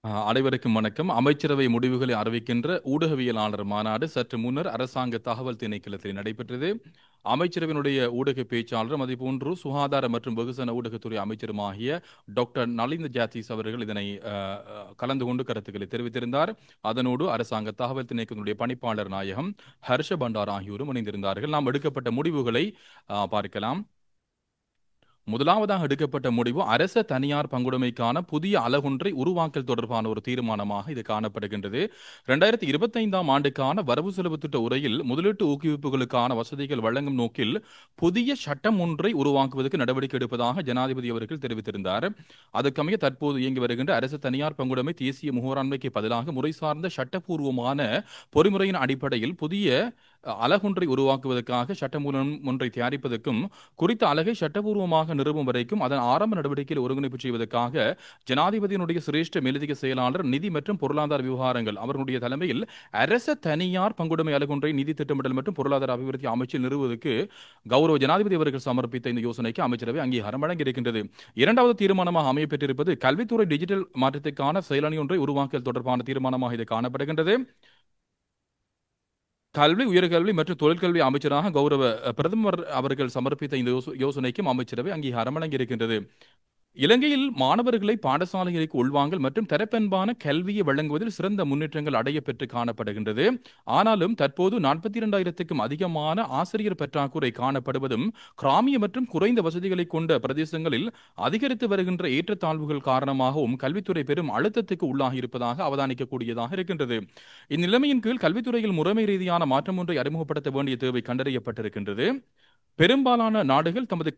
அனைவருக்கும் வணக்கம். அமைச்சரவை முடிவுகளை அறிவிக்கின்ற ஊடகவியலாளர் மாநாடு சற்று முன்னர் அரசாங்க தகவல் திணைக்களத்தில் நடைபெற்றது. அமைச்சரவையினுடைய ஊடக பேச்சாளரும் அதேபோன்று சுகாதார மற்றும் வெகுஜன ஊடகத்துறை அமைச்சருமாகிய டாக்டர் நலிந்த ஜாத்தீஸ் அவர்கள் இதனை கலந்து கொண்டு கருத்துக்களை தெரிவித்திருந்தார். அதனோடு அரசாங்க தகவல் திணைக்களத்தினுடைய பணிப்பாளர் நாயகம் ஹர்ஷ பண்டார் ஆகியோரும் இணைந்திருந்தார்கள். நாம் எடுக்கப்பட்ட முடிவுகளை பார்க்கலாம். முதலாவதாக எடுக்கப்பட்ட முடிவு அரச தனியார் பங்குடைமைக்கான புதிய அலகொன்றை உருவாக்கல் தொடர்பான ஒரு தீர்மானமாக இது காணப்படுகின்றது. 2025ஆம் ஆண்டுக்கான வரவு செலவு திட்ட உரையில் முதலீட்டு ஊக்குவிப்புகளுக்கான வசதிகள் வழங்கும் நோக்கில் புதிய சட்டம் ஒன்றை உருவாக்குவதற்கு நடவடிக்கை எடுப்பதாக ஜனாதிபதி அவர்கள் தெரிவித்திருந்தார். அதற்கமைய தற்போது இயங்கி வருகின்ற அரசு தனியார் பங்குடைமை தேசிய முகவராண்மைக்கு பதிலாக முறை சார்ந்த சட்டப்பூர்வமான பொறிமுறையின் அடிப்படையில் புதிய அலகொன்றை உருவாக்குவதற்காக சட்டமூலம் ஒன்றை தயாரிப்பதற்கும் குறித்த அலகை சட்டபூர்வமாக நிறுவும் வரைக்கும் அதன் ஆரம்ப நடவடிக்கையில் ஒருங்கிணைப்பு செய்வதற்காக ஜனாதிபதியினுடைய சிரேஷ்ட மேலதிக செயலாளர் நிதி மற்றும் பொருளாதார விவகாரங்கள் அவர்களுடைய தலைமையில் அரச தனியார் பங்குடைமை அலகொன்றை நிதி திட்டமிடல் மற்றும் பொருளாதார அபிவிருத்தி அமைச்சில் நிறுவுவதற்கு கௌரவ ஜனாதிபதி அவர்கள் சமர்ப்பித்த இந்த யோசனைக்கு அமைச்சரவை அங்கீகாரம் வழங்கியிருக்கின்றது. இரண்டாவது தீர்மானமாக அமையப்பெற்றிருப்பது கல்வித்துறை டிஜிட்டல் மாற்றத்திற்கான செயலணி ஒன்றை உருவாக்கல் தொடர்பான தீர்மானமாக இது காணப்படுகின்றது. கல்வி, உயர்கல்வி மற்றும் தொழிற்கல்வி அமைச்சராக கௌரவ பிரதமர் அவர்கள் சமர்ப்பித்த இந்த யோசனைக்கும் அமைச்சரவை அங்கீகாரம் வழங்கியிருக்கின்றது. இலங்கையில் மாணவர்களை பாடசாலைகளுக்கு உள்வாங்கல் மற்றும் தரப்பென்பான கல்வியை வழங்குவதில் சிறந்த முன்னேற்றங்கள் அடையப்பெற்று காணப்படுகின்றது. ஆனாலும் தற்போது 42,000க்கும் அதிகமான ஆசிரியர் பற்றாக்குறை காணப்படுவதும் கிராமிய மற்றும் குறைந்த வசதிகளை கொண்ட பிரதேசங்களில் அதிகரித்து வருகின்ற ஏற்றத்தாழ்வுகள் காரணமாகவும் கல்வித்துறை பெரும் அழுத்தத்துக்கு உள்ளாகி இருப்பதாக அவதானிக்கக்கூடியதாக இருக்கின்றது. இந்நிலைமையின் கீழ் கல்வித்துறையில் முறைமை ரீதியான மாற்றம் ஒன்றை அறிமுகப்படுத்த வேண்டிய தேவை கண்டறியப்பட்டிருக்கின்றது. பெரும்பாலான நாடுகள் தமது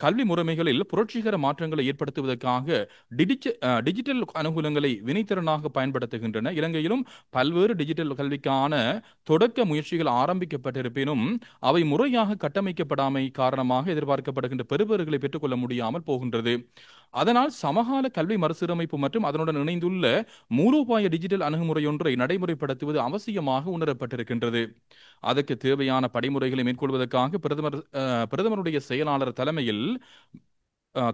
கல்வி முறைமைகளில் புரட்சிகர மாற்றங்களை ஏற்படுத்துவதற்காக டிஜிட்டல் அனுகூலங்களை வினைத்திறனாக பயன்படுத்துகின்றன. இலங்கையிலும் பல்வேறு டிஜிட்டல் கல்விக்கான தொடக்க முயற்சிகள் ஆரம்பிக்கப்பட்டிருப்பினும் அவை முறையாக கட்டமைக்கப்படாமை காரணமாக எதிர்பார்க்கப்படுகின்ற பெறுபேறுகளை பெற்றுக்கொள்ள முடியாமல் போகின்றது. அதனால் சமகால கல்வி மறுசீரமைப்பு மற்றும் அதனுடன் இணைந்துள்ள மூலோபாய டிஜிட்டல் அணுகுமுறையொன்றை நடைமுறைப்படுத்துவது அவசியமாக உணரப்பட்டிருக்கின்றது. அதற்கு தேவையான படிமுறைகளை மேற்கொள்வதற்காக பிரதமருடைய செயலாளர் தலைமையில்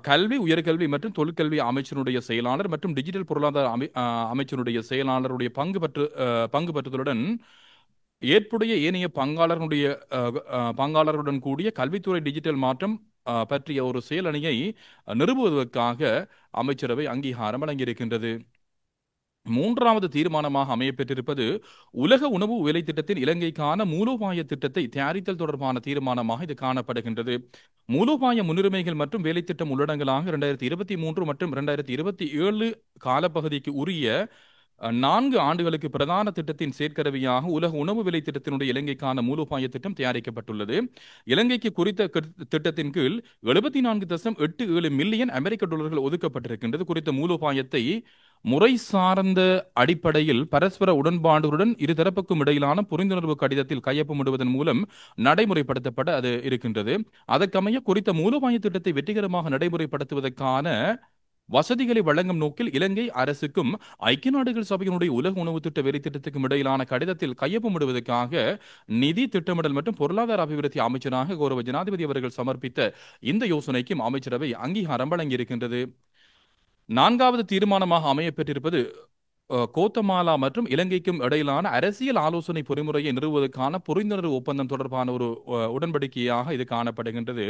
கல்வி, உயர்கல்வி மற்றும் தொழிற்கல்வி அமைச்சருடைய செயலாளர் மற்றும் டிஜிட்டல் பொருளாதார அமைச்சருடைய செயலாளருடைய பங்கு பற்றுதலுடன் ஏற்புடைய ஏனைய பங்காளருடன் கூடிய கல்வித்துறை டிஜிட்டல் மாற்றம் பற்றிய ஒரு செயலணியை நிறுவுவதற்காக அமைச்சரவை அங்கீகாரம் வழங்கியிருக்கின்றது. மூன்றாவது தீர்மானமாக அமையப்பெற்றிருப்பது உலக உணவு வேலை திட்டத்தின் இலங்கைக்கான மூலோபாய திட்டத்தை தயாரித்தல் தொடர்பான தீர்மானமாக இது காணப்படுகின்றது. மூலோபாய முன்னுரிமைகள் மற்றும் வேலை திட்டம் உள்ளடங்கலாக 2023 மற்றும் 2027 காலப்பகுதிக்கு உரிய 4 ஆண்டுகளுக்கு பிரதான திட்டத்தின் செயற்கருவியாக உலக உணவு விலை திட்டத்தினுடைய இலங்கைக்கான மூலோபாய திட்டம் தயாரிக்கப்பட்டுள்ளது. இலங்கைக்கு குறித்த திட்டத்தின் கீழ் 74.87 மில்லியன் அமெரிக்க டாலர்கள் ஒதுக்கப்பட்டிருக்கின்றது. குறித்த மூலோபாயத்தை முறை சார்ந்த அடிப்படையில் பரஸ்பர உடன்பாடுகளுடன் இருதரப்புக்கும் இடையிலான புரிந்துணர்வு கடிதத்தில் கையொப்பமிடுவதன் மூலம் நடைமுறைப்படுத்தப்பட அது இருக்கின்றது. அதற்கமைய குறித்த மூலோபாய திட்டத்தை வெற்றிகரமாக நடைமுறைப்படுத்துவதற்கான வசதிகளை வழங்கும் நோக்கில் இலங்கை அரசுக்கும் ஐக்கிய நாடுகள் சபையினுடைய உலக உணவு திட்ட வேலை திட்டத்துக்கும் இடையிலான கடிதத்தில் கையொப்பமிடுவதற்காக நிதி திட்டமிடல் மற்றும் பொருளாதார அபிவிருத்தி அமைச்சராக கௌரவ ஜனாதிபதி அவர்கள் சமர்ப்பித்த இந்த யோசனைக்கும் அமைச்சரவை அங்கீகாரம் வழங்கியிருக்கின்றது. நான்காவது தீர்மானமாக அமையப்பெற்றிருப்பது கோத்தமாலா மற்றும் இலங்கைக்கும் இடையிலான அரசியல் ஆலோசனை பொறிமுறையை நிறுவுவதற்கான புரிந்துணர்வு ஒப்பந்தம் தொடர்பான ஒரு உடன்படிக்கையாக இது காணப்படுகின்றது.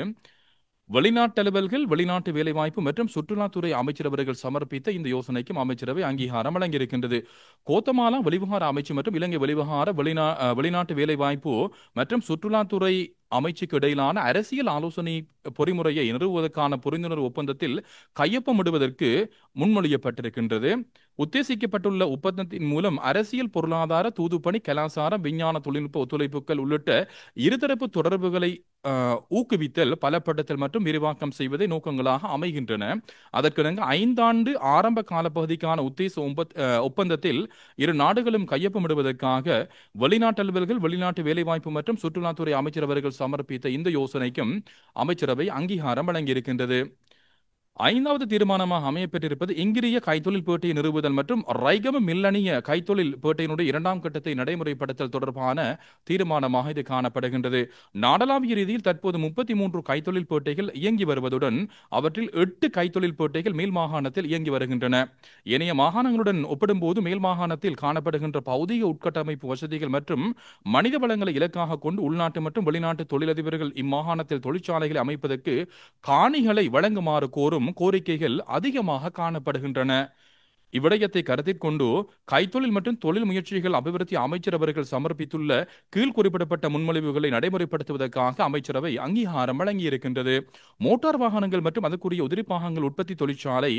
வெளிநாட்டு அலுவல்கள், வெளிநாட்டு வேலைவாய்ப்பு மற்றும் சுற்றுலாத்துறை அமைச்சர் அவர்கள் சமர்ப்பித்த இந்த யோசனைக்கும் அமைச்சரவை அங்கீகாரம் வழங்கியிருக்கின்றது. கோத்தமாலா வெளிவிவகார அமைச்சு மற்றும் இலங்கை வெளிநாட்டு வேலைவாய்ப்பு மற்றும் சுற்றுலாத்துறை அமைச்சுக்கு இடையிலான அரசியல் ஆலோசனை பொறிமுறையை நிறுவுவதற்கான புரிந்துணர்வு ஒப்பந்தத்தில் கையொப்பமிடுவதற்கு முன்மொழியப்பட்டிருக்கின்றது. உத்தேசிக்கப்பட்டுள்ள ஒப்பந்தத்தின் மூலம் அரசியல், பொருளாதார, தூதுப்பணி, கலாச்சாரம், விஞ்ஞான, தொழில்நுட்ப ஒத்துழைப்புகள் உள்ளிட்ட இருதரப்பு தொடர்புகளை ஊக்குவித்தல், பலப்படுத்தல் மற்றும் விரிவாக்கம் செய்வதை நோக்கங்களாக அமைகின்றன. அதற்கிணங்க 5 ஆண்டு ஆரம்ப காலப்பகுதிக்கான உத்தேச ஒப்பந்தத்தில் இரு நாடுகளும் கையொப்பமிடுவதற்காக வெளிநாட்டு அலுவல்கள், வெளிநாட்டு வேலைவாய்ப்பு மற்றும் சுற்றுலாத்துறை அமைச்சர் அவர்கள் சமர்ப்பித்த இந்த யோசனைக்கும் அமைச்சரவை அங்கீகாரம் வழங்கியிருக்கின்றது. ஐந்தாவது தீர்மானமாக அமையப்பெற்றிருப்பது இங்கிரிய கைத்தொழில் பேட்டையை நிறுவுதல் மற்றும் ரைகம மில்லனிய கைத்தொழில் பேட்டையினுடைய இரண்டாம் கட்டத்தை நடைமுறைப்படுத்தல் தொடர்பான தீர்மானமாக இது காணப்படுகின்றது. நாடளாவிய ரீதியில் தற்போது 33 கைத்தொழில் பேட்டைகள் இயங்கி வருவதுடன் அவற்றில் 8 கைத்தொழில் பேட்டைகள் மேல் மாகாணத்தில் இயங்கி வருகின்றன. ஏனைய மாகாணங்களுடன் ஒப்பிடும்போது மேல் மாகாணத்தில் காணப்படுகின்ற பௌதிக உட்கட்டமைப்பு வசதிகள் மற்றும் மனித வளங்களை இலக்காக கொண்டு உள்நாட்டு மற்றும் வெளிநாட்டு தொழிலதிபர்கள் இம்மாகாணத்தில் தொழிற்சாலைகளை அமைப்பதற்கு காணிகளை வழங்குமாறு கோரும் கோரிக்கைகள் அதிகமாக காணப்படுகின்றன. இவ்விடயத்தை கருத்தில் கொண்டு கைத்தொழில் மற்றும் தொழில் முயற்சிகள் அபிவிருத்தி அமைச்சர் அவர்கள் சமர்ப்பித்துள்ள கீழ் குறிப்பிடப்பட்ட முன்மொழிவுகளை நடைமுறைப்படுத்துவதற்காக அமைச்சரவை அங்கீகாரம் வழங்கியிருக்கின்றது. மோட்டார் வாகனங்கள் மற்றும் அதற்குரிய உதிரி பாகங்கள் உற்பத்தி தொழிற்சாலை,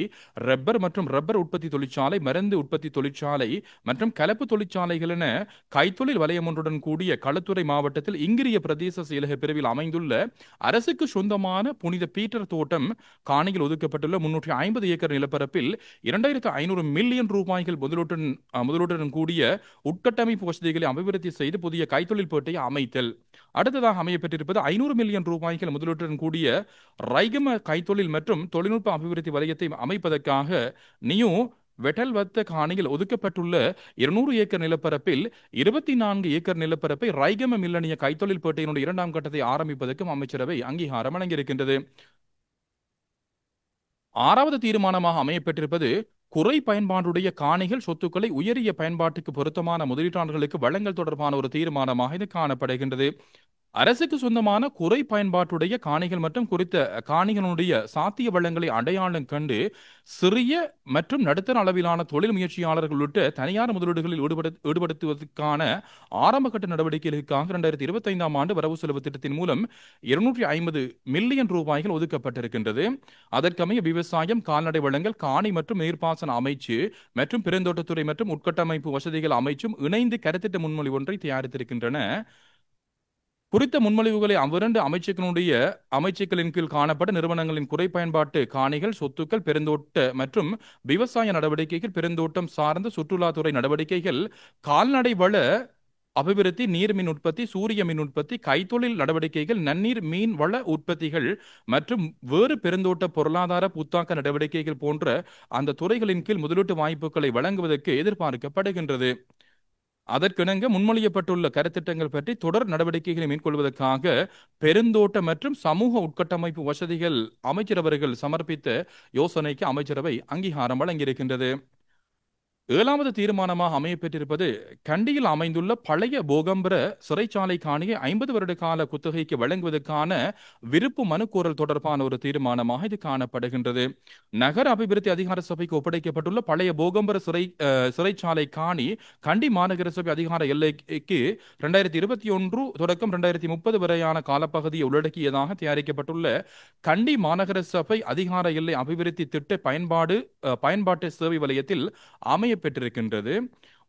ரப்பர் மற்றும் ரப்பர் உற்பத்தி தொழிற்சாலை, மருந்து உற்பத்தி தொழிற்சாலை மற்றும் கலப்பு தொழிற்சாலைகள் என கைத்தொழில் வலயம் ஒன்றுடன் கூடிய களுத்துறை மாவட்டத்தில் இங்கிரிய பிரதேச செயலக பிரிவில் அமைந்துள்ள அரசுக்கு சொந்தமான புனித பீட்டர் தோட்டம் காணியில் ஒதுக்கப்பட்டுள்ள 350 ஏக்கர் நிலப்பரப்பில் 2500 மில்லியன் ரூபாய்கள் முதலீட்டுடன் கூடிய உட்கட்டமைப்பு வசதிகளை அபிவிருத்தி செய்து புதிய கைத்தொழில் பேட்டையை அமைத்தல். அடுத்ததாக அமையப்பட்டிருப்பது 500 மில்லியன் ரூபாய்கள் முதலீட்டுடன் கூடிய ரைகம கைத்தொழில் மற்றும் தொழில்நுட்ப அபிவிருத்தி வலயத்தை அமைப்பதற்காக நியூ வெட்டல்வத்த காணியில் ஒதுக்கப்பட்டுள்ள 200 ஏக்கர் நிலப்பரப்பில் 24 ஏக்கர் நிலப்பரப்பை ரைகம மில்லனிய கைத்தொழில் பேட்டையினுடைய இரண்டாம் கட்டத்தை ஆரம்பிப்பதற்கும் அமைச்சரவை அங்கீகாரம் வழங்கியிருக்கின்றது. ஆறாவது தீர்மானமாக அமையப்பட்டிருப்பது குறை பயன்பாடுடைய காணிகள் சொத்துக்களை உயரிய பயன்பாட்டுக்கு பொருத்தமான முதலீட்டாளர்களுக்கு வழங்கல் தொடர்பான ஒரு தீர்மானமாக இது காணப்படுகின்றது. அரசுக்கு சொந்தமான குறை பயன்பாட்டுடைய காணிகள் மற்றும் குறித்த காணிகளுடைய சாத்திய வளங்களை அடையாளம் கண்டு சிறிய மற்றும் நடுத்தர அளவிலான தொழில் முயற்சியாளர்கள் உள்ளிட்ட தனியார் முதலீடுகளில் ஈடுபடுத்துவதற்கான ஆரம்பகட்ட நடவடிக்கைகளுக்காக 2025ஆம் ஆண்டு வரவு செலவு திட்டத்தின் மூலம் 250 மில்லியன் ரூபாய்கள் ஒதுக்கப்பட்டிருக்கின்றது. அதற்கமைய விவசாயம், கால்நடை வளங்கள், காணி மற்றும் நீர்ப்பாசன அமைச்சு மற்றும் பெருந்தோட்டத்துறை மற்றும் உட்கட்டமைப்பு வசதிகள் அமைச்சும் இணைந்து கருத்திட்ட முன்மொழிவு ஒன்றை தயாரித்திருக்கின்றன. குறித்த முன்மொழிவுகளை அவ்விரண்டு அமைச்சுக்களின் கீழ் காணப்பட்ட நிறுவனங்களின் குறை பயன்பாட்டு காணிகள், சொத்துக்கள், பெருந்தோட்ட மற்றும் விவசாய நடவடிக்கைகள், பெருந்தோட்டம் சார்ந்த சுற்றுலாத்துறை நடவடிக்கைகள், கால்நடை வள அபிவிருத்தி, நீர் மின் உற்பத்தி, சூரிய மின் உற்பத்தி, கைத்தொழில் நடவடிக்கைகள், நன்னீர் மீன் வள உற்பத்திகள் மற்றும் வேறு பெருந்தோட்ட பொருளாதார புத்தாக்க நடவடிக்கைகள் போன்ற அந்த துறைகளின் கீழ் முதலீட்டு வாய்ப்புகளை வழங்குவதற்கு எதிர்பார்க்கப்படுகின்றது. அதற்கிணங்க முன்மொழியப்பட்டுள்ள கருத்திட்டங்கள் பற்றி தொடர் நடவடிக்கைகளை மேற்கொள்வதற்காக பெருந்தோட்ட மற்றும் சமூக உட்கட்டமைப்பு வசதிகள் அமைச்சர் அவர்கள் சமர்ப்பித்த யோசனைக்கு அமைச்சரவை அங்கீகாரம் வழங்கியிருக்கின்றது. ஏழாவது தீர்மானமாக அமையப்பெற்றிருப்பது கண்டியில் அமைந்துள்ள பழைய போகம்பர சிறைச்சாலை காணியை 50 வருட கால குத்தகைக்கு வழங்குவதற்கான விருப்பு மனு கோரல் தொடர்பான ஒரு தீர்மானமாக இது காணப்படுகின்றது. நகர அபிவிருத்தி அதிகார சபைக்கு ஒப்படைக்கப்பட்டுள்ள பழைய போகம்பர சிறைச்சாலை காணி கண்டி மாநகர சபை அதிகார எல்லைக்கு 2021 தொடக்கம் 2030 வரையான காலப்பகுதியை உள்ளடக்கியதாக தயாரிக்கப்பட்டுள்ள கண்டி மாநகர சபை அதிகார எல்லை அபிவிருத்தி திட்ட பயன்பாட்டு சேவை வலயத்தில் பெற்றிருக்கின்றது.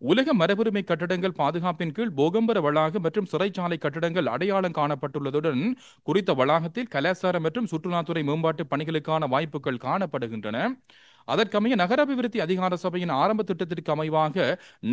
உலக மரபுரிமை கட்டடங்கள் பாதுகாப்பின் கீழ் போகம்பர வளாகம் மற்றும் சிறைச்சாலை கட்டடங்கள் அடையாளம் காணப்பட்டுள்ளதுடன் குறித்த வளாகத்தில் கலாச்சார மற்றும் சுற்றுலாத்துறை மேம்பாட்டு பணிகளுக்கான வாய்ப்புகள் காணப்படுகின்றன. அதற்கமைய நகர அபிவிருத்தி அதிகார சபையின் ஆரம்ப திட்டத்திற்கு அமைவாக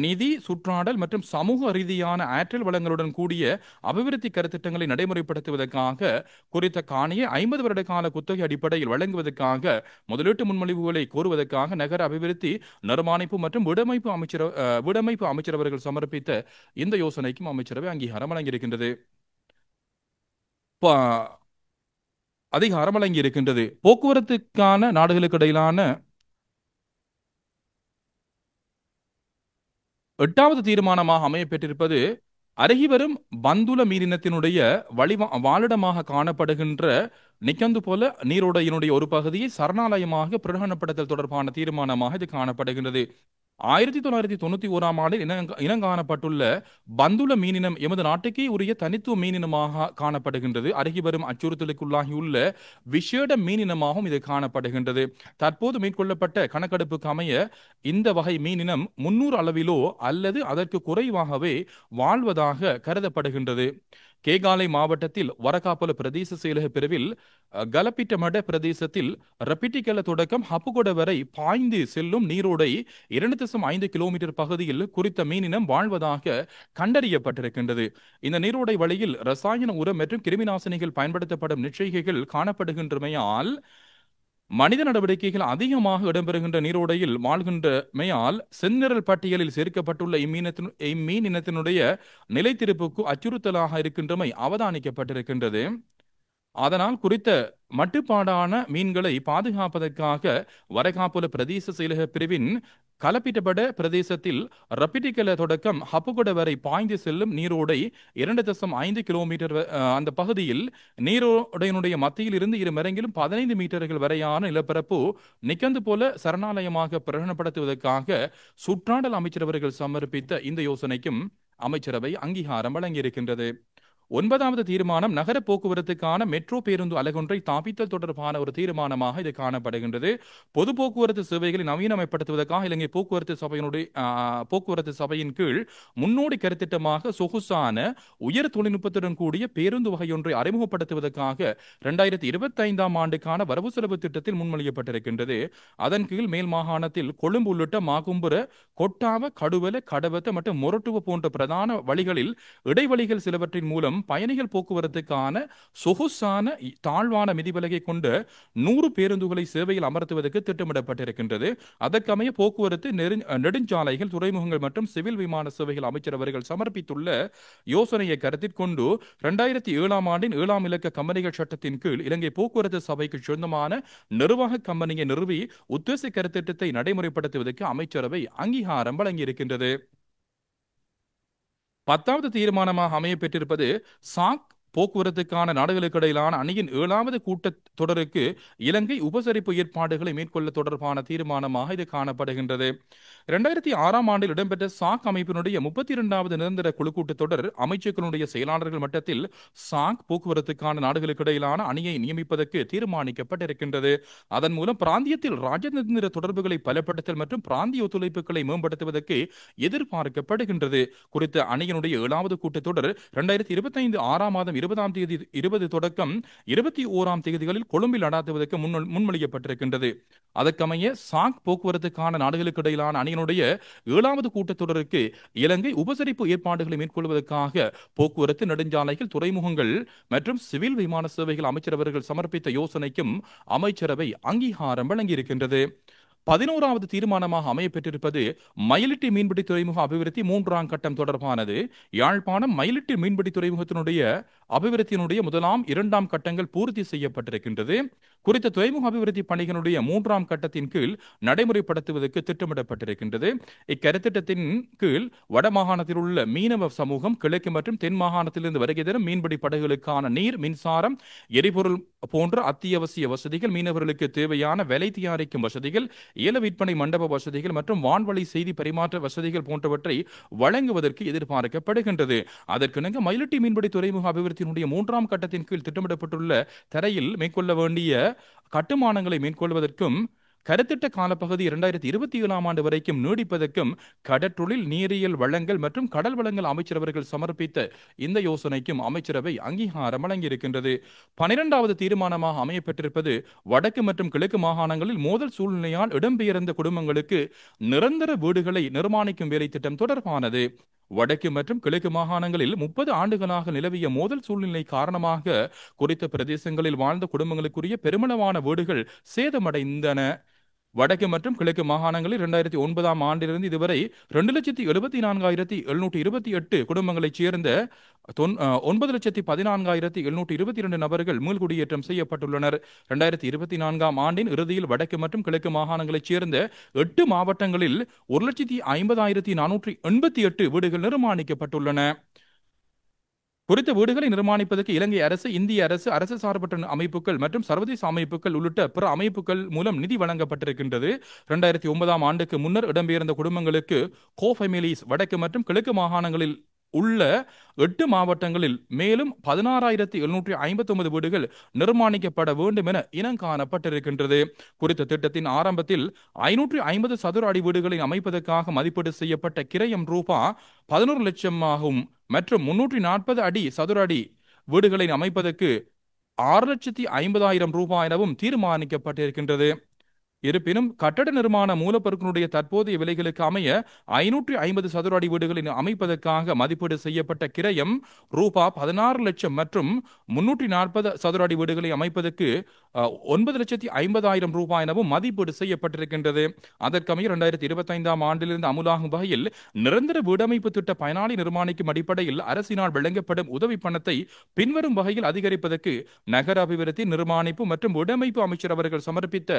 நிதி, சுற்றாடல் மற்றும் சமூக ரீதியான ஆற்றல் வளங்களுடன் கூடிய அபிவிருத்தி கருத்திட்டங்களை நடைமுறைப்படுத்துவதற்காக குறித்த காணியை 50 வருட கால குத்தகை அடிப்படையில் வழங்குவதற்காக முதலீட்டு முன்மொழிவுகளை கோருவதற்காக நகர அபிவிருத்தி, நிர்மாணிப்பு மற்றும் வீடமைப்பு அமைச்சர் அவர்கள் சமர்ப்பித்த இந்த யோசனைக்கும் அமைச்சரவை அங்கீகாரம் வழங்கியிருக்கின்றது. அதிகாரம் வழங்கியிருக்கின்றது. போக்குவரத்துக்கான நாடுகளுக்கு இடையிலான 8வது தீர்மானமாக அமையப்பெற்றிருப்பது அருகிவரும் பந்துல மீனினத்தினுடைய வாழிடமாக காணப்படுகின்ற நிக்கந்து போல நீரோடையினுடைய ஒரு பகுதியை சரணாலயமாக பிரகடனப்படுத்தல் தொடர்பான தீர்மானமாக இது காணப்படுகின்றது. 1991ஆம் ஆண்டில் இனங்காணப்பட்டுள்ள பந்துல மீனினம் எமது நாட்டுக்கே உரிய தனித்துவ மீனினமாக காணப்படுகின்றது. அருகிவரும் அச்சுறுத்தலுக்குள்ளாகியுள்ள விசேட மீனினமாகவும் இது காணப்படுகின்றது. தற்போது மேற்கொள்ளப்பட்ட கணக்கெடுப்புக்கு அமைய இந்த வகை மீனினம் 300 அளவிலோ அல்லது அதற்கு குறைவாகவே வாழ்வதாக கருதப்படுகின்றது. கேகாலை மாவட்டத்தில் வரகாப்பல பிரதேச செயலக பிரிவில் கலப்பிட்டமட பிரதேசத்தில் ரப்பிட்டிக்கல தொடக்கம் ஹப்புகொட வரை பாய்ந்து செல்லும் நீரோடை 2.5 கிலோமீட்டர் பகுதியில் குறித்த மீனினம் வாழ்வதாக கண்டறியப்பட்டிருக்கின்றது. இந்த நீரோடை வழியில் ரசாயன உரம் மற்றும் கிருமிநாசினிகள் பயன்படுத்தப்படும் நிச்சயிகைகள் காணப்படுகின்றமையால் மனித நடவடிக்கைகள் அதிகமாக இடம்பெறுகின்ற நீரோடையில் வாழ்கின்றமையால் செந்நிரல் பட்டியலில் சேர்க்கப்பட்டுள்ள இம்மீன் இனத்தினுடைய நிலைத்திருப்புக்கு அச்சுறுத்தலாக இருக்கின்றமை அவதானிக்கப்பட்டிருக்கின்றது. அதனால் குறித்த மட்டுப்பாடான மீன்களை பாதுகாப்பதற்காக வரைகாப்புல பிரதேச செயலக பிரிவின் கலப்பிட்டபட பிரதேசத்தில் ரப்பிட்டிக்கல தொடக்கம் ஹப்புகொட வரை பாய்ந்து செல்லும் நீரோடை 2.5 கிலோமீட்டர் அந்த பகுதியில் நீரோடையினுடைய மத்தியில் இருந்து இரு மரங்கிலும் 15 மீட்டர்கள் வரையான நிலப்பரப்பு நிக்கந்து போல சரணாலயமாக பிரகடனப்படுத்துவதற்காக சுற்றாடல் அமைச்சர் அவர்கள் சமர்ப்பித்த இந்த யோசனைக்கும் அமைச்சரவை அங்கீகாரம் வழங்கியிருக்கின்றது. 9வது தீர்மானம் நகர போக்குவரத்துக்கான மெட்ரோ பேருந்து அலகொன்றை தாபித்தல் தொடர்பான ஒரு தீர்மானமாக இது காணப்படுகின்றது. பொது போக்குவரத்து சேவைகளை நவீனமயப்படுத்துவதற்காக இலங்கை போக்குவரத்து சபையின் கீழ் முன்னோடி கருத்திட்டமாக சொகுசான உயர் தொழில்நுட்பத்துடன் கூடிய பேருந்து வகையொன்றை அறிமுகப்படுத்துவதற்காக 2025ஆம் ஆண்டுக்கான வரவு செலவு திட்டத்தில் முன்மொழியப்பட்டிருக்கின்றது. அதன் கீழ் மேல் மாகாணத்தில் கொழும்பு உள்ளிட்ட மாகும்புர, கொட்டாவ, கடுவல, கடவத்த மற்றும் மொரட்டுவ போன்ற பிரதான வழிகளில் இடைவெளிகள் சிலவற்றின் மூலம் பயணிகள் போக்குவரத்துக்கான சொகுசான தாழ்வான மிதிவலகை கொண்ட 100 பேருந்துகளை சேவையில் அமர்த்துவதற்கு திட்டமிடப்பட்டிருக்கின்றது. அதற்கமைய போக்குவரத்து, நெடுஞ்சாலைகள், துறைமுகங்கள் மற்றும் சிவில் விமான சேவைகள் அமைச்சர் அவர்கள் சமர்ப்பித்துள்ள யோசனையை கருத்தில் கொண்டு 2007ஆம் ஆண்டின் 7ஆம் இலக்க கம்பெனிகள் சட்டத்தின் கீழ் இலங்கை போக்குவரத்து சபைக்கு சொந்தமான நிர்வாக கம்பெனியை நிறுவி உத்தேச கருத்திட்டத்தை நடைமுறைப்படுத்துவதற்கு அமைச்சரவை அங்கீகாரம் வழங்கியிருக்கின்றது. 10வது தீர்மானமாக அமைய பெற்றிருப்பது சாக் போக்குவரத்துக்கான நாடுகளுக்கு இடையிலான அணியின் 7வது கூட்டத்தொடருக்கு இலங்கை உபசரிப்பு ஏற்பாடுகளை மேற்கொள்ள தொடர்பான தீர்மானமாக இது காணப்படுகின்றது. 2006ஆம் ஆண்டில் இடம்பெற்ற சாக் அமைப்பினுடைய 32வது நிரந்தர குழு கூட்டத்தொடர் அமைச்சர்களுடைய செயலாளர்கள் மட்டத்தில் சாக் போக்குவரத்துக்கான நாடுகளுக்கு இடையிலான அணியை நியமிப்பதற்கு தீர்மானிக்கப்பட்டிருக்கின்றது. அதன் மூலம் பிராந்தியத்தில் ராஜதந்திர தொடர்புகளை பலப்படுத்தல் மற்றும் பிராந்திய ஒத்துழைப்புகளை மேம்படுத்துவதற்கு எதிர்பார்க்கப்படுகின்றது. குறித்த அணியினுடைய 7வது கூட்டத்தொடர் 2025 6ஆம் மாதம் 20ஆம் தேதி 20 தொடக்கம் 21ஆம் தேதிகளில் கொழும்பில் நடாத்துவதற்கு முன்மொழியப்பட்டிருக்கின்றது. அதற்கமைய சாக் போக்குவரத்துக்கான நாடுகளுக்கு இடையிலான அணியினுடைய 7வது கூட்டத்தொடருக்கு இலங்கை உபசரிப்பு ஏற்பாடுகளை மேற்கொள்வதற்காக போக்குவரத்து, நெடுஞ்சாலைகள், துறைமுகங்கள் மற்றும் சிவில் விமான சேவைகள் அமைச்சர் அவர்கள் சமர்ப்பித்த யோசனைக்கும் அமைச்சரவை அங்கீகாரம் வழங்கியிருக்கின்றது. 11வது தீர்மானமாக அமைய பெற்றிருப்பது மயிலிட்டி மீன்பிடி துறைமுக அபிவிருத்தி 3ஆம் கட்டம் தொடர்பானது. யாழ்ப்பாணம் மயிலிட்டி மீன்பிடி துறைமுகத்தினுடைய அபிவிருத்தியினுடைய 1ஆம் 2ஆம் கட்டங்கள் பூர்த்தி செய்யப்பட்டிருக்கின்றது. குறித்த துறைமுக அபிவிருத்தி பணிகளுடைய 3ஆம் கட்டத்தின் கீழ் நடைமுறைப்படுத்துவதற்கு திட்டமிடப்பட்டிருக்கின்றது. இக்கருத்திட்டத்தின் கீழ் வடமாகாணத்தில் உள்ள மீனவ சமூகம் கிழக்கு மற்றும் தென் மாகாணத்திலிருந்து வருகை தரும் மீன்பிடி படகுகளுக்கான நீர், மின்சாரம், எரிபொருள் போன்ற அத்தியாவசிய வசதிகள், மீனவர்களுக்கு தேவையான விலை தயாரிக்கும் வசதிகள், ஏல விற்பனை மண்டப வசதிகள் மற்றும் வான்வழி செய்தி பரிமாற்ற வசதிகள் போன்றவற்றை வழங்குவதற்கு எதிர்பார்க்கப்படுகின்றது. அதற்கிணங்க மயிலிட்டி மீன்பிடி துறைமுக அபிவிருத்தியினுடைய 3ஆம் கட்டத்தின் கீழ் திட்டமிடப்பட்டுள்ள தரையில் மேற்கொள்ள வேண்டிய கட்டுமானங்களை மேற்கொள்வதற்கும் கருத்திட்ட காலப்பகுதி 2027ஆம் ஆண்டு வரைக்கும் நீடிப்பதற்கும் கடற்றொழில், நீரியல் வளங்கள் மற்றும் கடல் வளங்கள் அமைச்சர் அவர்கள் சமர்ப்பித்த இந்த யோசனைக்கும் அமைச்சரவை அங்கீகாரம் வழங்கியிருக்கின்றது. 12வது தீர்மானமாக அமையப்பட்டிருப்பது வடக்கு மற்றும் கிழக்கு மாகாணங்களில் மோதல் சூழ்நிலையால் இடம்பெயர்ந்த குடும்பங்களுக்கு நிரந்தர வீடுகளை நிர்மாணிக்கும் வேலை திட்டம் தொடர்பானது. வடக்கு மற்றும் கிழக்கு மாகாணங்களில் 30 ஆண்டுகளாக நிலவிய மோதல் சூழ்நிலை காரணமாக குறித்த பிரதேசங்களில் வாழ்ந்த குடும்பங்களுக்குரிய பெருமளவான வீடுகள் சேதமடைந்தன. வடக்கு மற்றும் கிழக்கு மாகாணங்களில் 2009ஆம் ஆண்டிலிருந்து இதுவரை 2,74,728 குடும்பங்களைச் சேர்ந்த 9,14,722 நபர்கள் மீள்குடியேற்றம் செய்யப்பட்டுள்ளனர். 2024ஆம் ஆண்டின் இறுதியில் வடக்கு மற்றும் கிழக்கு மாகாணங்களைச் சேர்ந்த 8 மாவட்டங்களில் 1,50,488 வீடுகள் நிர்மாணிக்கப்பட்டுள்ளன. குறித்த வீடுகளை நிர்மாணிப்பதற்கு இலங்கை அரசு, இந்திய அரசு, அரசு சார்பற்ற அமைப்புகள் மற்றும் சர்வதேச அமைப்புகள் உள்ளிட்ட பிற அமைப்புகள் மூலம் நிதி வழங்கப்பட்டிருக்கின்றது. 2009ஆம் ஆண்டுக்கு முன்னர் இடம்பெயர்ந்த குடும்பங்களுக்கு கோஃபெமிலிஸ் வடக்கு மற்றும் கிழக்கு மாகாணங்களில் உள்ள 8 மாவட்டங்களில் மேலும் 16,759 வீடுகள் நிர்மாணிக்கப்பட வேண்டும் என இனங்காணப்பட்டிருக்கின்றது. குறித்த திட்டத்தின் ஆரம்பத்தில் 550 சதுர அடி வீடுகளை அமைப்பதற்காக மதிப்பீடு செய்யப்பட்ட கிரயம் ரூபாய் 11 லட்சம் ஆகும் மற்றும் 340 அடி சதுர அடி வீடுகளை அமைப்பதற்கு 6,50,000 ரூபாய் எனவும் தீர்மானிக்கப்பட்டிருக்கின்றது. இருப்பினும் கட்டட நிர்மாண மூலப்பொருட்களுடைய தற்போதைய விலைகளுக்கு அமைய 550 சதுர அடி வீடுகளில் அமைப்பதற்காக மதிப்பீடு செய்யப்பட்ட கிரயம் ரூபா 16 லட்சம் மற்றும் 340 சதுர அடி வீடுகளை அமைப்பதற்கு 9,50,000 ரூபாய் எனவும் மதிப்பீடு செய்யப்பட்டிருக்கின்றது. அதற்கமைய 2025ஆம் ஆண்டிலிருந்து அமுலாகும் வகையில் நிரந்தர வீடமைப்பு திட்ட பயனாளி நிர்மாணிக்கும் அடிப்படையில் அரசினால் வழங்கப்படும் உதவி பணத்தை பின்வரும் வகையில் அதிகரிப்பதற்கு நகர அபிவிருத்தி, நிர்மாணிப்பு மற்றும் வீடமைப்பு அமைச்சர் அவர்கள் சமர்ப்பித்த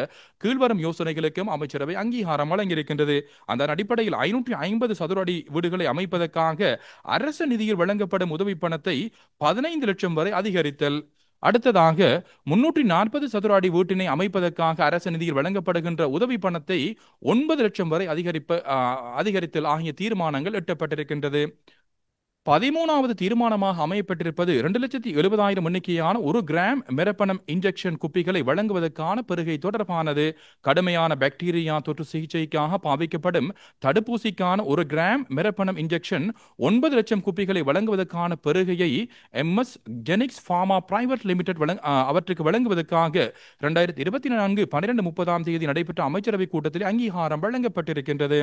கீழ்வரும் யோசனைகளுக்கும் அமைச்சரவை அங்கீகாரம் வழங்கியிருக்கின்றது. அதன் அடிப்படையில் 550 சதுர அடி வீடுகளை அமைப்பதற்காக அரசு நிதியில் வழங்கப்படும் உதவி பணத்தை 15 லட்சம் வரை அதிகரித்தல். அடுத்ததாக 340 சதுர அடி வீட்டினை அமைப்பதற்காக அரசு நிதியில் வழங்கப்படுகின்ற உதவி பணத்தை 9 லட்சம் வரை அதிகரித்தல் ஆகிய தீர்மானங்கள் எட்டப்பட்டிருக்கின்றது. 13வது தீர்மானமாக அமையப்பட்டிருப்பது 2,70,000 எண்ணிக்கையான 1 கிராம் மெரப்பணம் இன்ஜெக்ஷன் குப்பிகளை வழங்குவதற்கான பெறுகை தொடர்பானது. கடுமையான பாக்டீரியா தொற்று சிகிச்சைக்காக பாவிக்கப்படும் தடுப்பூசிக்கான 1 கிராம் மெரப்பணம் இன்ஜெக்ஷன் 9 லட்சம் குப்பிகளை வழங்குவதற்கான பெறுகையை எம்எஸ் ஜெனிக்ஸ் ஃபார்மா பிரைவேட் லிமிடெட் அவற்றுக்கு வழங்குவதற்காக 2024 12/30 நடைபெற்ற அமைச்சரவை கூட்டத்தில் அங்கீகாரம் வழங்கப்பட்டிருக்கின்றது.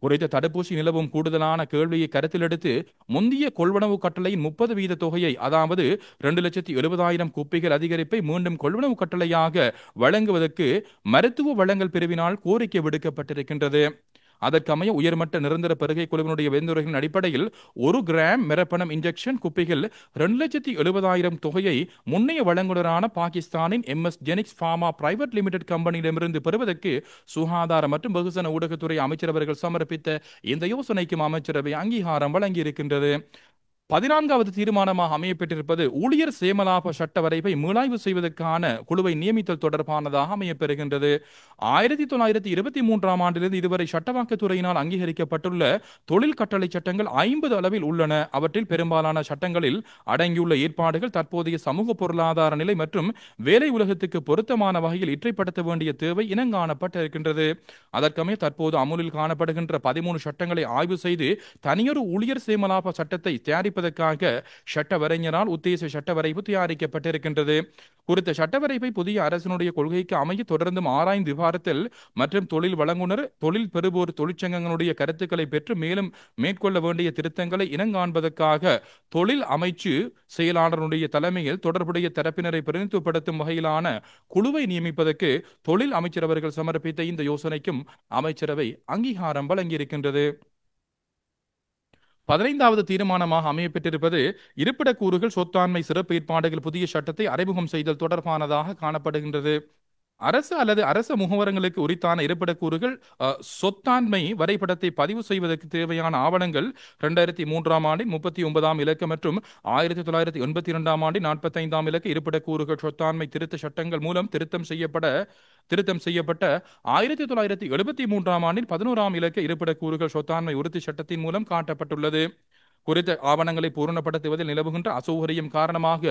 குறித்த தடுப்பூசி நிலவும் கூடுதலான கேள்வியை கருத்தில் எடுத்து முந்தைய கொள்வனவு கட்டளையின் 30% தொகையை, அதாவது 2,70,000 குப்பிகள் அதிகரிப்பை மீண்டும் கொள்வனவு கட்டளையாக வழங்குவதற்கு மருத்துவ வழங்கல் பிரிவினால் கோரிக்கை விடுக்கப்பட்டிருக்கின்றது. அதற்கமைய உயர்மட்ட நிரந்தர பெறுகை குழுவினுடைய வெந்துரைகளின் அடிப்படையில் 1 கிராம் மெரப்பணம் இன்ஜெக்ஷன் குப்பிகள் 2,70,000 தொகையை முன்னைய வழங்குனரான பாகிஸ்தானின் எம்எஸ் ஜெனிக்ஸ் ஃபார்மா பிரைவேட் லிமிடெட் கம்பெனியிடமிருந்து பெறுவதற்கு சுகாதார மற்றும் வெகுஜன ஊடகத்துறை அமைச்சர் அவர்கள் சமர்ப்பித்த இந்த யோசனைக்கும் அமைச்சரவை அங்கீகாரம் வழங்கியிருக்கின்றது. 14வது தீர்மானமாக அமையப்பட்டிருப்பது ஊழியர் சேமலாப சட்ட வரைவை மீளாய்வு செய்வதற்கான குழுவை நியமித்தல் தொடர்பானதாக அமையப்பெறுகின்றது. 1923ஆம் ஆண்டிலிருந்து இதுவரை சட்டவாக்கத்துறையினால் அங்கீகரிக்கப்பட்டுள்ள தொழில் கட்டளை சட்டங்கள் 50 அளவில் உள்ளன. அவற்றில் பெரும்பாலான சட்டங்களில் அடங்கியுள்ள ஏற்பாடுகள் தற்போதைய சமூக பொருளாதார நிலை மற்றும் வேலை உலகத்துக்கு பொருத்தமான வகையில் இற்றைப்படுத்த வேண்டிய தேவை இனங்காணப்பட்டிருக்கின்றது. அதற்கமைய தற்போது அமுலில் காணப்படுகின்ற 13 சட்டங்களை ஆய்வு செய்து தனியொரு ஊழியர் சேமலாப சட்டத்தை தயாரிப்பதற்காக சட்டவரைஞரால் உத்தேச சட்டவரைவு தயாரிக்கப்பட்டிருக்கின்றது. குறித்த சட்டவரைவை புதிய அரசினுடைய கொள்கைக்கு அமைய தொடர்ந்தும் ஆராய்ந்து விவாதத்தில் மற்றும் தொழில் வழங்குனர், தொழில் பெறுவோர் தொழிற்சங்கங்களுடைய கருத்துக்களை பெற்று மேலும் மேற்கொள்ள வேண்டிய திருத்தங்களை இனங்காண்பதற்காக தொழில் அமைச்சு செயலாளருடைய தலைமையில் தொடர்புடைய தரப்பினரை பிரதிநிதித்துவப்படுத்தும் வகையிலான குழுவை நியமிப்பதற்கு தொழில் அமைச்சர் அவர்கள் சமர்ப்பித்த இந்த யோசனைக்கும் அமைச்சரவை அங்கீகாரம் வழங்கியிருக்கின்றது. 15வது தீர்மானமாக அமையப்பட்டிருப்பது இருப்பிட கூறுகள் சொத்தாண்மை சிறப்பு ஏற்பாடுகள் புதிய சட்டத்தை அறிமுகம் செய்தல் தொடர்பானதாக காணப்படுகின்றது. அரசு அல்லது அரச முகவரங்களுக்கு உரித்தான இருப்பிடக்கூறுகள் சொத்தாண்மை வரைபடத்தை பதிவு செய்வதற்கு தேவையான ஆவணங்கள் 2003ஆம் ஆண்டின் 39ஆம் இலக்க மற்றும் 1982ஆம் ஆண்டின் 45ஆம் இலக்க இருப்பிடக்கூறுகள் சொத்தாண்மை திருத்த சட்டங்கள் மூலம் திருத்தம் செய்யப்பட்ட 1973ஆம் ஆண்டின் 11ஆம் இலக்க இருப்பிடக்கூறுகள் சொத்தாண்மை உறுதி சட்டத்தின் மூலம் காட்டப்பட்டுள்ளது. குறித்த ஆவணங்களை பூரணப்படுத்துவதில் நிலவுகின்ற அசௌகரியம் காரணமாக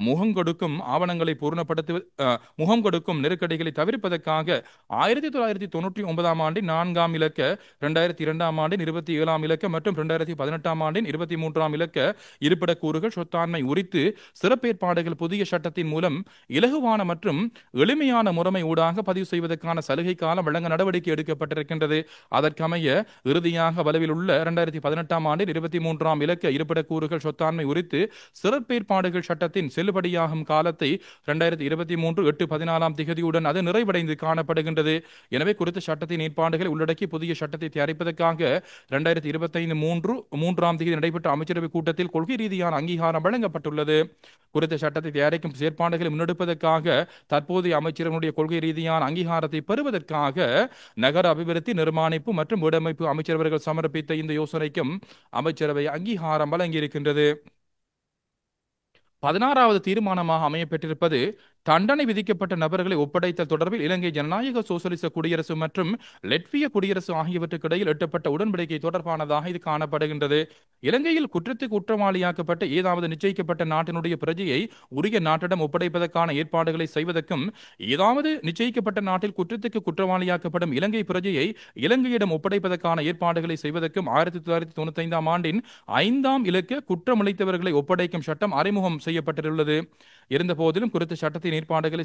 முகம் கொடுக்கும் நெருக்கடிகளை தவிர்ப்பதற்காக 1999ஆம் ஆண்டின் 4ஆம் இலக்க, 2002ஆம் ஆண்டின் 27ஆம் இலக்க மற்றும் 2018ஆம் ஆண்டின் 23ஆம் இலக்க இருப்பிடக்கூறுகள் சொத்தாண்மை உரித்து சிறப்பேற்பாடுகள் புதிய சட்டத்தின் மூலம் இலகுவான மற்றும் எளிமையான முறைமை ஊடாக பதிவு செய்வதற்கான சலுகை காலம் வழங்க நடவடிக்கை எடுக்கப்பட்டிருக்கின்றது. அதற்கமைய இறுதியாக வலுவில் உள்ள 2018ஆம் ஆண்டின் 23ஆம் இலக்க இருப்பிடக்கூறுகள் சொத்தாண்மை உரித்து சிறப்பேற்பாடுகள் சட்டத்தின் செல்லுபடியாகும் காலத்தை 2023 8/14 அது நிறைவடைந்து காணப்படுகின்றது. எனவே குறித்த சட்டத்தின் ஏற்பாடுகளை உள்ளடக்கி புதிய சட்டத்தை தயாரிப்பதற்காக 2025 3ஆம் தேதி நடைபெற்ற அமைச்சரவை கூட்டத்தில் கொள்கை ரீதியான அங்கீகாரம் வழங்கப்பட்டுள்ளது. குறித்த சட்டத்தை தயாரிக்கும் செயற்பாடுகளை முன்னெடுப்பதற்காக தற்போதைய அமைச்சர்களுடைய கொள்கை ரீதியான அங்கீகாரத்தை பெறுவதற்காக நகர அபிவிருத்தி, நிர்மாணிப்பு மற்றும் வீடமைப்பு அமைச்சரவர்கள் சமர்ப்பித்த இந்த யோசனைக்கும் அமைச்சரவை அங்கீகாரம் வழங்கியிருக்கின்றது. 16வது தீர்மானமாக அமையப்பட்டிருப்பது தண்டனை விதிக்கப்பட்ட நபர்களை ஒப்படைத்தல் தொடர்பில் இலங்கை ஜனநாயக சோசலிச குடியரசு மற்றும் லெட்விய குடியரசு ஆகியவற்றுக்கு இடையில் எட்டப்பட்ட உடன்படிக்கை தொடர்பானதாக இது காணப்படுகின்றது. இலங்கையில் குற்றத்துக்கு குற்றவாளியாக்கப்பட்ட ஏதாவது நிச்சயிக்கப்பட்ட நாட்டினுடைய பிரஜையை உரிய நாட்டிடம் ஒப்படைப்பதற்கான ஏற்பாடுகளை செய்வதற்கும், ஏதாவது நிச்சயிக்கப்பட்ட நாட்டில் குற்றத்துக்கு குற்றவாளியாக்கப்படும் இலங்கை பிரஜையை இலங்கையிடம் ஒப்படைப்பதற்கான ஏற்பாடுகளை செய்வதற்கும் 1995ஆம் ஆண்டின் 5ஆம் இலக்க குற்றமளித்தவர்களை ஒப்படைக்கும் சட்டம் அறிமுகம் செய்யப்பட்டுள்ளது. இருந்த போதிலும் குறித்த சட்டத்தின் ஏற்பாடுகளை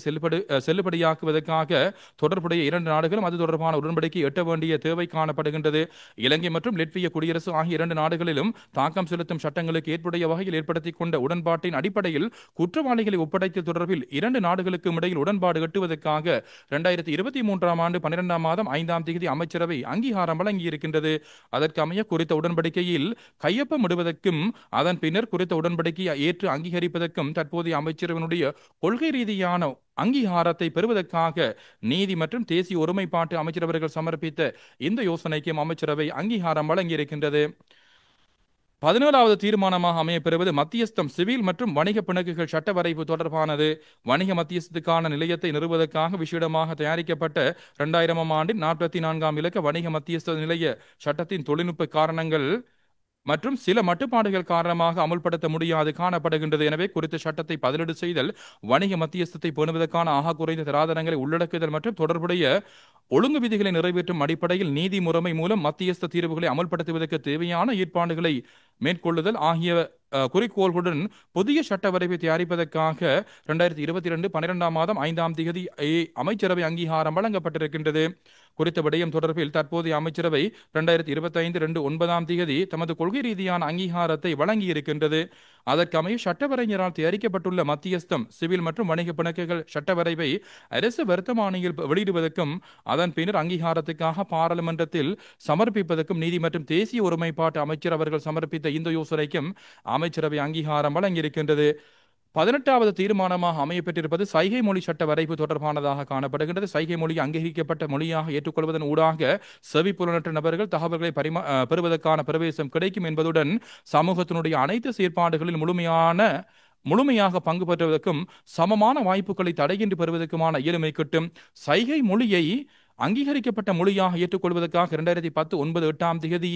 செல்லுபடியாக்குவதற்காக தொடர்புடைய இரண்டு நாடுகளும் அது தொடர்பான உடன்படிக்கை எட்ட வேண்டிய தேவை காணப்படுகின்றது. இலங்கை மற்றும் லெட்விய குடியரசு ஆகிய இரண்டு நாடுகளிலும் தாக்கம் செலுத்தும் சட்டங்களுக்கு ஏற்புடைய வகையில் ஏற்படுத்திக் கொண்ட உடன்பாட்டின் அடிப்படையில் குற்றவாளிகளை ஒப்படைத்தல் தொடர்பில் இரண்டு நாடுகளுக்கும் இடையில் உடன்பாடு எட்டுவதற்காக 2023 ஆண்டு 12 மாதம் 5 தேதி அமைச்சரவை அங்கீகாரம் வழங்கியிருக்கின்றது. அதற்கமைய குறித்த உடன்படிக்கையில் கையொப்பமிடுவதற்கும் அதன் பின்னர் குறித்த உடன்படிக்கையை ஏற்று அங்கீகரிப்பதற்கும் தற்போதைய அமைச்சரவனுடைய கொள்கை ரீதியான அங்கீகாரத்தை பெறுவதற்காக நீதி மற்றும் தேசிய ஒருமைப்பாட்டு அமைச்சரவர்கள் சமர்ப்பித்த இந்த யோசனைக்கும் அமைச்சரவை அங்கீகாரம் வழங்கியிருக்கின்றது. 17வது தீர்மானமாக அமையப்பெறுவது மத்தியஸ்தம் சிவில் மற்றும் வணிக பிணக்குகள் சட்ட வரைவு தொடர்பானது. வணிக மத்தியஸ்தத்துக்கான நிலையத்தை நிறுவுவதற்காக விஷயமாக தயாரிக்கப்பட்ட 2000 ஆண்டின் 44ஆம் இலக்க வணிக மத்தியஸ்த நிலைய சட்டத்தின் தொழில்நுட்ப காரணங்கள் மற்றும் சில மட்டுப்பாடுகள் காரணமாக அமுல்படுத்த முடியாது காணப்படுகின்றது. எனவே குறித்த சட்டத்தை பதிலீடு செய்தல், வணிக மத்தியஸ்தத்தை பேணுவதற்கான ஆக குறைந்த தராதரங்களை உள்ளடக்குதல் மற்றும் தொடர்புடைய ஒழுங்கு விதிகளை நிறைவேற்றும் அடிப்படையில் நீதி முறைமை மூலம் மத்தியஸ்த தீர்வுகளை அமல்படுத்துவதற்கு தேவையான ஏற்பாடுகளை மேற்கொள்ளுதல் ஆகிய குறிக்கோள்களுடன் புதிய சட்ட வரைவை தயாரிப்பதற்காக 2022 12 மாதம் 5 தேதி அமைச்சரவை அங்கீகாரம் வழங்கப்பட்டிருக்கின்றது. குறித்த விடயம் தொடர்பில் தற்போதைய அமைச்சரவை 2025 9 தேதி தமது கொள்கை ரீதியான அங்கீகாரத்தை வழங்கியிருக்கின்றது. அதற்கமைய சட்டவரைஞரால் தயாரிக்கப்பட்டுள்ள மத்தியஸ்தம் சிவில் மற்றும் வணிக பிணக்குகள் சட்டவரைவை அரசு வர்த்தமானியில் வெளியிடுவதற்கும் அதன் பின்னர் அங்கீகாரத்துக்காக பாராளுமன்றத்தில் சமர்ப்பிப்பதற்கும் நீதி மற்றும் தேசிய ஒருமைப்பாட்டு அமைச்சர் அவர்கள் சமர்ப்பித்த இந்த யோசனைக்கும் அமைச்சரவை அங்கீகாரம் வழங்கியிருக்கின்றது. 18வது தீர்மானமாக அமையப்பட்டிருப்பது சைகை மொழி சட்ட வரைவு தொடர்பானதாக காணப்படுகின்றது. சைகை மொழி அங்கீகரிக்கப்பட்ட மொழியாக ஏற்றுக்கொள்வதன் ஊடாக செவி புலனற்ற நபர்கள் தகவல்களை பெறுவதற்கான பிரவேசம் கிடைக்கும் என்பதுடன் சமூகத்தினுடைய அனைத்து செயற்பாடுகளில் முழுமையாக பங்கு பெறுவதற்கும் சமமான வாய்ப்புகளை தடையின்றி பெறுவதற்குமான இயலுமை கிட்டும். சைகை மொழியை அங்கீகரிக்கப்பட்ட மொழியாக ஏற்றுக்கொள்வதற்காக 2010 9 தேதி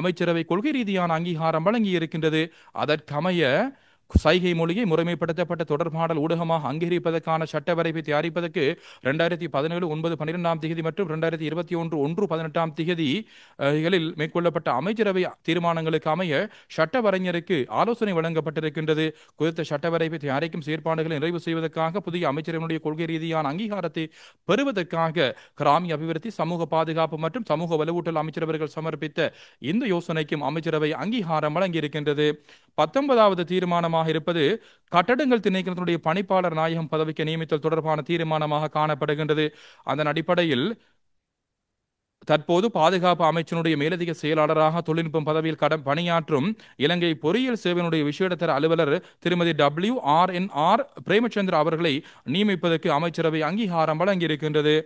அமைச்சரவை கொள்கை ரீதியான அங்கீகாரம் வழங்கியிருக்கின்றது. அதற்கமைய சைகை மொழியை முறைமைப்படுத்தப்பட்ட தொடர்பாடல் ஊடகமாக அங்கீகரிப்பதற்கான சட்ட வரைவை தயாரிப்பதற்கு 2017 9 12 தேதி மற்றும் 2021 1 18 தேதிகளில் மேற்கொள்ளப்பட்ட அமைச்சரவை தீர்மானங்களுக்கு அமைய சட்ட வரைஞருக்கு ஆலோசனை வழங்கப்பட்டிருக்கின்றது. குறித்த சட்ட வரைவை தயாரிக்கும் செயற்பாடுகளை நிறைவு செய்வதற்காக புதிய அமைச்சரவனுடைய கொள்கை ரீதியான அங்கீகாரத்தை பெறுவதற்காக கிராமிய அபிவிருத்தி, சமூக பாதுகாப்பு மற்றும் சமூக வலுவூட்டல் அமைச்சரவர்கள் சமர்ப்பித்த இந்த யோசனைக்கும் அமைச்சரவை அங்கீகாரம் வழங்கியிருக்கின்றது. 19வது தீர்மானமாக இருப்பது கட்டடங்கள் திணைக்களத்தினுடைய பணிப்பாளர் நாயகம் பதவிக்கு நியமித்தல் தொடர்பான தீர்மானமாக காணப்படுகின்றது. அதன் அடிப்படையில் தற்போது பாதுகாப்பு அமைச்சினுடைய மேலதிக செயலாளராக தொழில்நுட்பம் பதவியில் பணியாற்றும் இலங்கை பொறியியல் சேவையினுடைய விசேடத்தர அலுவலர் திருமதி WRNR பிரேமச்சந்திர அவர்களை நியமிப்பதற்கு அமைச்சரவை அங்கீகாரம் வழங்கியிருக்கின்றது.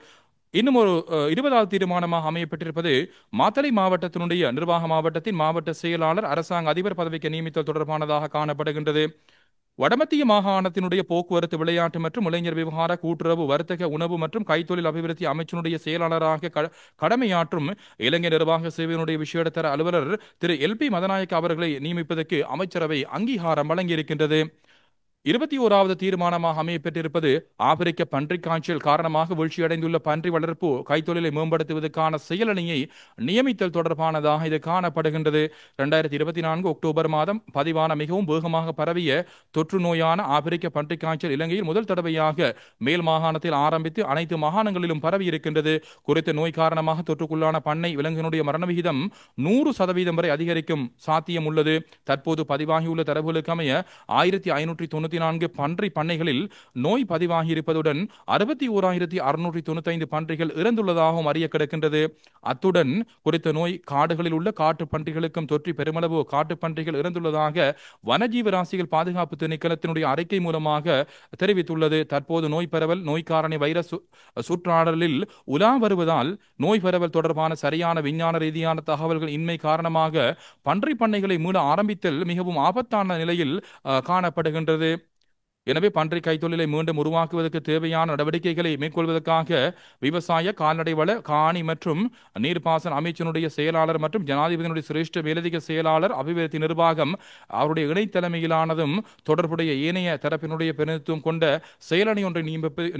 இன்னும் ஒரு 20வது தீர்மானமாக அமையப்பட்டிருப்பது மாத்தளை மாவட்டத்தினுடைய நிர்வாக மாவட்டத்தின் மாவட்ட செயலாளர் அரசாங்க அதிபர் பதவிக்கு நியமித்தல் தொடர்பானதாக காணப்படுகின்றது. வடமத்திய மாகாணத்தினுடைய போக்குவரத்து, விளையாட்டு மற்றும் இளைஞர் விவகார, கூட்டுறவு, வர்த்தக, உணவு மற்றும் கைத்தொழில் அபிவிருத்தி அமைச்சினுடைய செயலாளராக கடமையாற்றும் இலங்கை நிர்வாக சேவையினுடைய விசேடத்தர அலுவலர் திரு LP மதநாயக்க அவர்களை நியமிப்பதற்கு அமைச்சரவை அங்கீகாரம் வழங்கியிருக்கின்றது. 21வது தீர்மானமாக அமையப்பட்டிருப்பது ஆப்பிரிக்க பன்றிக் காய்ச்சல் காரணமாக வீழ்ச்சியடைந்துள்ள பன்றி வளர்ப்பு கைத்தொழிலை மேம்படுத்துவதற்கான செயலணியை நியமித்தல் தொடர்பானதாக இது காணப்படுகின்றது. 2024 அக்டோபர் மாதம் பதிவான மிகவும் வேகமாக பரவிய தொற்று நோயான ஆப்பிரிக்க பன்றிக் காய்ச்சல் இலங்கையில் முதல் தடவையாக மேல் மாகாணத்தில் ஆரம்பித்து அனைத்து மாகாணங்களிலும் பரவி இருக்கின்றது. குறித்த நோய் காரணமாக தொற்றுக்குள்ளான பண்ணை விலங்கினுடைய மரண விகிதம் 100% வரை அதிகரிக்கும் சாத்தியம் உள்ளது. தற்போது பதிவாகியுள்ள தரவுகளுக்கு அமைய 1594 பன்றி பண்ணைகளில் நோய் பதிவாகி இருப்பதுடன் 61,695 பன்றிகள் இறந்துள்ளதாகவும் அறிய கிடக்கின்றது. அத்துடன் குறித்த நோய் காடுகளில் உள்ள காட்டு பன்றிகளுக்கும் தொற்றி பெருமளவு காட்டு பன்றிகள் இறந்துள்ளதாக வனஜீவராசிகள் பாதுகாப்பு திணைக்களத்தினுடைய அறிக்கை மூலமாக தெரிவித்துள்ளது. தற்போது நோய் பரவல், நோய் காரணி வைரஸ் சுற்றாடலில் உலா வருவதால் நோய் பரவல் தொடர்பான சரியான விஞ்ஞான ரீதியான தகவல்கள் இன்மை காரணமாக பன்றி பண்ணைகளை மூட ஆரம்பித்தல் மிகவும் ஆபத்தான நிலையில் காணப்படுகின்றது. எனவே பன்றி கைத்தொழிலை மீண்டும் உருவாக்குவதற்கு தேவையான நடவடிக்கைகளை மேற்கொள்வதற்காக விவசாய, கால்நடை வள, காணி மற்றும் நீர்ப்பாசன அமைச்சினுடைய செயலாளர் மற்றும் ஜனாதிபதியினுடைய சிரேஷ்ட மேலதிக செயலாளர் அபிவிருத்தி நிர்வாகம் அவருடைய இணைத்தலைமையிலானதும் தொடர்புடைய ஏனைய தரப்பினுடைய பிரதிநிதித்துவம் கொண்ட செயலணி ஒன்றை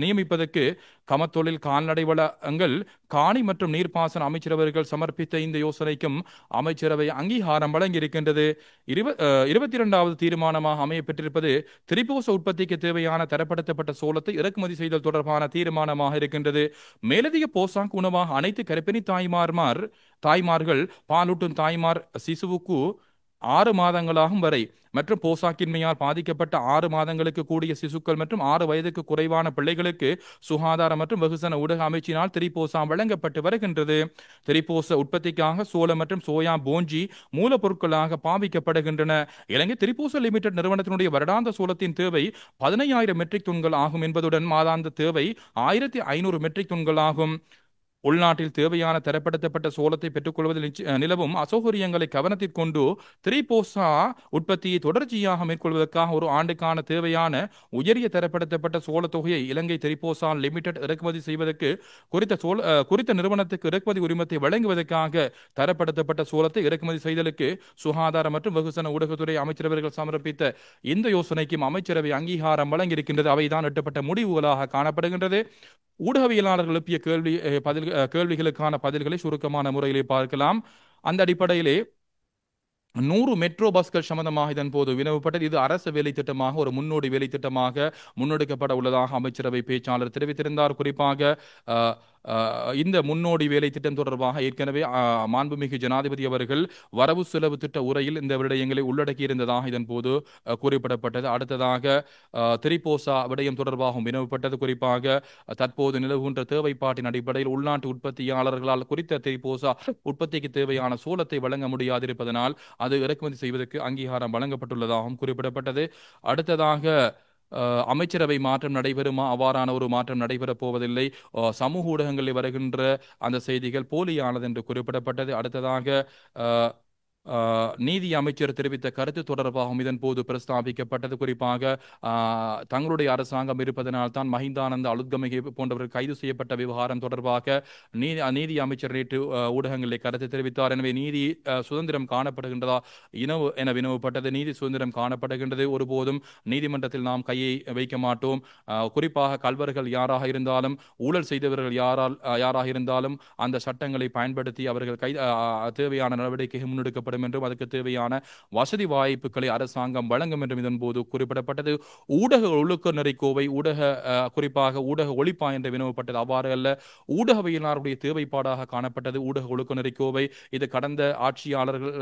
நியமிப்பதற்கு கமத்தொழில், கால்நடை வளங்கள், காணி மற்றும் நீர்ப்பாசன அமைச்சரவர்கள் சமர்ப்பித்த இந்த யோசனைக்கும் அமைச்சரவை அங்கீகாரம் வழங்கியிருக்கின்றது. 22வது தீர்மானமாக அமையப்பட்டிருப்பது திரிபோச உற்பத்தி உற்பத்திக்கு தேவையான தரப்படுத்தப்பட்ட சோளத்தை இறக்குமதி செய்தல் தொடர்பான தீர்மானமாக இருக்கின்றது. மேலதிக போசாக்கு உணவாக அனைத்து கர்ப்பிணி தாய்மார்கள் பாலூட்டும் தாய்மார் சிசுவுக்கு 6 மாதங்களாகும் வரை மற்றும் போசாக்கின்மையால் பாதிக்கப்பட்ட 6 மாதங்களுக்கு கூடிய சிசுக்கள் மற்றும் 6 வயதுக்கு குறைவான பிள்ளைகளுக்கு சுகாதார மற்றும் வெகுசன ஊடக அமைச்சினால் திரிபோசா வழங்கப்பட்டு வருகின்றது. திரிபோச உற்பத்திக்காக சோளம் மற்றும் சோயா போஞ்சி மூலப்பொருட்களாக பாவிக்கப்படுகின்றன. இலங்கை திரிபோசா லிமிடெட் நிறுவனத்தினுடைய வருடாந்த சோளத்தின் தேவை 15,000 மெட்ரிக் டன்கள் ஆகும் என்பதுடன் மாதாந்த தேவை 1,500 மெட்ரிக் டன்கள் ஆகும். உள்நாட்டில் தேவையான தரப்படுத்தப்பட்ட சோளத்தை பெற்றுக்கொள்வதில் நிலவும் அசௌகரியங்களை கவனத்தில் கொண்டு திரிபோசா உற்பத்தியை தொடர்ச்சியாக மேற்கொள்வதற்காக ஒரு ஆண்டுக்கான தேவையான உயரிய தரப்படுத்தப்பட்ட சோள தொகையை இலங்கை திரிபோசா லிமிடெட் இறக்குமதி செய்வதற்கு குறித்த நிறுவனத்துக்கு இறக்குமதி உரிமத்தை வழங்குவதற்காக தரப்படுத்தப்பட்ட சோளத்தை இறக்குமதி செய்தலுக்கு சுகாதார மற்றும் வெகுசன ஊடகத்துறை அமைச்சரவர்கள் சமர்ப்பித்த இந்த யோசனைக்கும் அமைச்சரவை அங்கீகாரம் வழங்கியிருக்கின்றது. அவைதான் எட்டப்பட்ட முடிவுகளாக காணப்படுகின்றது. ஊடகவியலாளர்கள் எழுப்பிய கேள்விகளுக்கான பதில்களை சுருக்கமான முறையிலே பார்க்கலாம். அந்த அடிப்படையிலே 100 மெட்ரோ பஸ்கள் சம்பந்தமாக இதன் போது வினவப்பட்டது. இது அரசு வேலை திட்டமாக ஒரு முன்னோடி வேலை திட்டமாக முன்னெடுக்கப்பட உள்ளதாக அமைச்சரவை பேச்சாளர் தெரிவித்திருந்தார். குறிப்பாக இந்த முன்னோடி வேலை திட்டம் தொடர்பாக ஏற்கனவே மாண்புமிகு ஜனாதிபதி அவர்கள் வரவு செலவு திட்ட உரையில் இந்த விடயங்களை உள்ளடக்கியிருந்ததாக இதன் போது குறிப்பிடப்பட்டது. அடுத்ததாக திரிபோசா விடயம் தொடர்பாகவும் வினவப்பட்டது. குறிப்பாக தற்போது நிலவுகின்ற தேவைப்பாட்டின் அடிப்படையில் உள்நாட்டு உற்பத்தியாளர்களால் குறித்த திரிபோசா உற்பத்திக்கு தேவையான சோளத்தை வழங்க முடியாதிருப்பதனால் அது இறக்குமதி செய்வதற்கு அங்கீகாரம் வழங்கப்பட்டுள்ளதாகவும் குறிப்பிடப்பட்டது. அடுத்ததாக அமைச்சரவை மாற்றம் நடைபெறுமா? அவ்வாறான ஒரு மாற்றம் நடைபெறப் போவதில்லை. சமூக ஊடகங்களில் வருகின்ற அந்த செய்திகள் போலியானது என்று குறிப்பிடப்பட்டது. அடுத்ததாக நீதி அமைச்சர் தெரிவித்த கருத்து தொடர்பாகவும் இதன் போது பிரஸ்தாபிக்கப்பட்டது. குறிப்பாக தங்களுடைய அரசாங்கம் இருப்பதனால் தான் மஹிந்தானந்த அலுத்கமகே போன்றவர்கள் கைது செய்யப்பட்ட விவகாரம் தொடர்பாக நீதி அமைச்சர் நேற்று ஊடகங்களில் கருத்து தெரிவித்தார். எனவே நீதி சுதந்திரம் காணப்படுகின்றதா என வினவப்பட்டது. நீதி சுதந்திரம் காணப்படுகின்றது. ஒருபோதும் நீதிமன்றத்தில் நாம் கையை வைக்க மாட்டோம். குறிப்பாக கல்வர்கள் யாராக இருந்தாலும் ஊழல் செய்தவர்கள் யாராக இருந்தாலும் அந்த சட்டங்களை பயன்படுத்தி அவர்கள் தேவையான நடவடிக்கை முன்னெடுக்கப்படும் என்றும் அதுக்கு தேவையான வசதி வாய்ப்புகளை அரசாங்கம் வழங்கும் என்றும் இதன் போது குறிப்பிடப்பட்டது. ஊடக ஒழுக்க நெறிக்கோவை குறிப்பாக ஊடக ஒளிப்பா என்று வினவப்பட்டது. அவ்வாறு அல்ல, ஊடகவியலாளருடைய தேவைப்பாடாக காணப்பட்டது ஊடக ஒழுக்க நெறிக்கோவை. இது கடந்த ஆட்சியாளர்கள்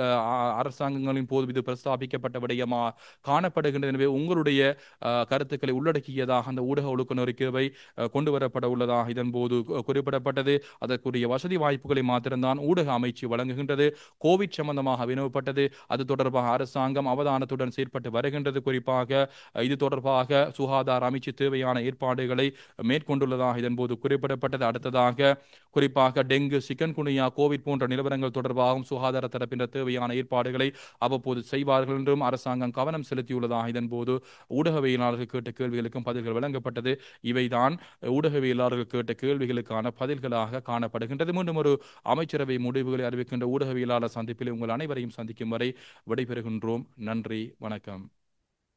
அரசாங்கங்களின் போது இது பிரஸ்தாபிக்கப்பட்ட விடயமா காணப்படுகின்றது. எனவே உங்களுடைய கருத்துக்களை உள்ளடக்கியதாக அந்த ஊடக ஒழுக்க நெறிக்கோவை கொண்டு வரப்பட உள்ளதாக இதன் போது குறிப்பிடப்பட்டது. அதற்குரிய வசதி வாய்ப்புகளை மாத்திரம்தான் ஊடக அமைச்சு வழங்குகின்றது. கோவிட் சம்பந்தமாக வினவப்பட்டது. அது தொடர்பாக அரசாங்கம் அவதானத்துடன் செயற்பட்டு வருகின்றது. குறிப்பாக இது தொடர்பாக சுகாதார அமைச்சு தேவையான ஏற்பாடுகளை மேற்கொண்டுள்ளதாக இதன் போது குறிப்பிடப்பட்டது. அடுத்ததாக குறிப்பாக டெங்கு, சிக்கன்குனியா, கோவிட் போன்ற நிலவரங்கள் தொடர்பாகவும் சுகாதார தரப்பினர் தேவையான ஏற்பாடுகளை அவ்வப்போது செய்வார்கள் என்றும் அரசாங்கம் கவனம் செலுத்தியுள்ளதாக இதன் போது ஊடகவியலாளர்கள் கேட்ட கேள்விகளுக்கும் பதில்கள் வழங்கப்பட்டது. இவைதான் ஊடகவியலாளர்கள் கேட்ட கேள்விகளுக்கான பதில்களாக காணப்படுகின்றது. மீண்டும் ஒரு அமைச்சரவை முடிவுகளை அறிவிக்கின்ற ஊடகவியலாளர் சந்திப்பில் உங்கள் அனைவரையும் சந்திக்கும் வரை விடைபெறுகின்றோம். நன்றி, வணக்கம்.